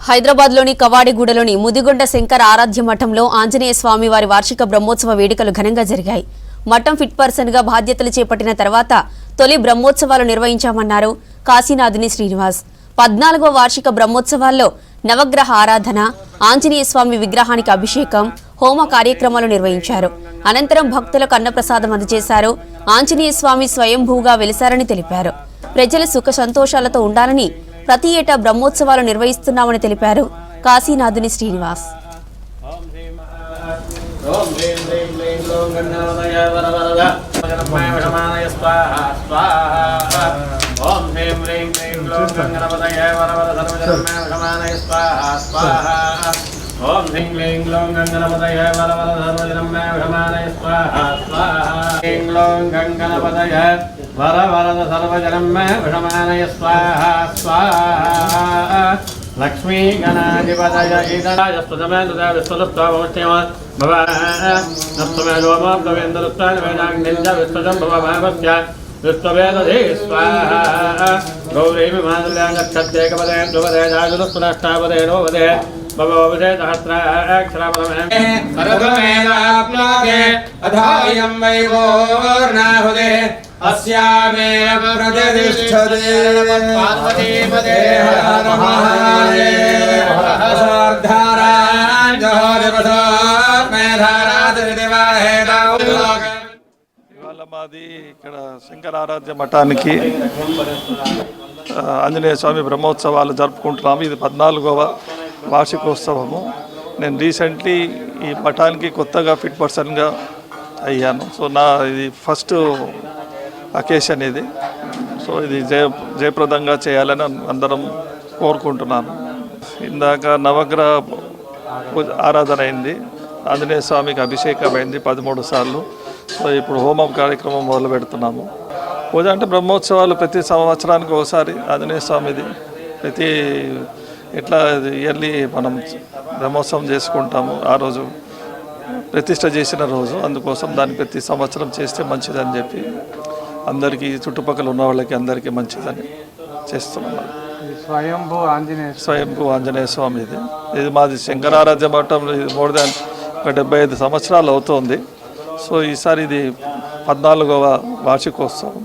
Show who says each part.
Speaker 1: హైదరాబాద్లోని కవాడిగూడలోని ముదిగొండ శంకర ఆరాధ్య మఠంలో ఆంజనేయ స్వామి వారి వార్షిక బ్రహ్మోత్సవ వేడుకలు ఘనంగా జరిగాయి. మఠం ఫిట్ పర్సన్ గా బాధ్యతలు చేపట్టిన తర్వాత తొలి బ్రహ్మోత్సవాలు నిర్వహించామన్నారు కాశీనాథుని శ్రీనివాస్. 14వ వార్షిక బ్రహ్మోత్సవాల్లో నవగ్రహ ఆరాధన, ఆంజనేయ స్వామి విగ్రహానికి అభిషేకం, హోమ కార్యక్రమాలు నిర్వహించారు. అనంతరం భక్తులకు అన్నప్రసాదం అందజేశారు. ఆంజనేయ స్వామి స్వయంభూగా వెలిశారని తెలిపారు. ప్రజలు సుఖ సంతోషాలతో ఉండాలని ప్రతి ఏటా బ్రహ్మోత్సవాలు నిర్వహిస్తున్నామని తెలిపారు కాశీనాథుని శ్రీనివాస్.
Speaker 2: ఓం హ్రీం క్లీం గ్లౌం గంగణపతయ వరవరధర్మజనమే విషమానయ స్వాహా స్వాహా హ్రీం గ్లౌం గంగణపతయ వరవరద సర్వజనమే విషమానయ స్వాహా స్వాహా లక్ష్మీ గణాధిపతయ ఈదాయ స్తుతమేంద్ర విశ్వదత్తావమత్యమ భవ నస్తమే లోమోబ్దవేంద్రత్తాన వేదాగ్నింజ విశ్వజం భవ భావస్య విశ్వవేదధే స్వాహా గౌరీమి మాధుల్యా నక్షత్రేకపదే ధ్రువదే జాగురుస్తునష్టాపదే నోపదే భగవదే సహస్రాక్షరపదమే సర్వమేవాప్నోతే అథాయం వైవోర్నాహుదే అస్యామేవ ప్రతిష్ఠతే పార్వతీపదే హర మహాదేవ సర్ధారాన్ జహోదివసోర్ మేధారాదివాహేదాం.
Speaker 3: ఇవాళ మాది ఇక్కడ శంకర ఆరాధ్య మఠానికి ఆంజనేయ స్వామి బ్రహ్మోత్సవాలు జరుపుకుంటున్నాము. ఇది 14వ వార్షికోత్సవము. నేను రీసెంట్లీ ఈ మఠానికి కొత్తగా ఫిట్ పర్సన్గా అయ్యాను. సో ఇది ఫస్ట్ అకేషన్ ఇది. సో ఇది జయప్రదంగా చేయాలని అందరం కోరుకుంటున్నాను. ఇందాక నవగ్రహ ఆరాధన అయింది, ఆంజనేయ స్వామికి అభిషేకం అయింది 13 సార్లు. సో ఇప్పుడు హోమం కార్యక్రమం మొదలు పెడుతున్నాము. పూజ అంటే బ్రహ్మోత్సవాలు ప్రతి సంవత్సరానికి ఒకసారి ఆంజనేయ స్వామిది ప్రతి ఎట్లా ఇయర్లీ మనం బ్రహ్మోత్సవం చేసుకుంటాము. ఆ రోజు ప్రతిష్ట చేసిన రోజు, అందుకోసం దాన్ని ప్రతి సంవత్సరం చేస్తే మంచిదని చెప్పి అందరికీ చుట్టుపక్కల ఉన్న వాళ్ళకి అందరికీ మంచిదని చేస్తున్నాం. స్వయంభూ ఆంజనేయ స్వామి ఇది మాది శంకరారాధ్య మఠం. మోర్ దాన్ 75 సంవత్సరాలు అవుతోంది. సో ఈసారి ఇది 14వ వార్షికోత్సవం.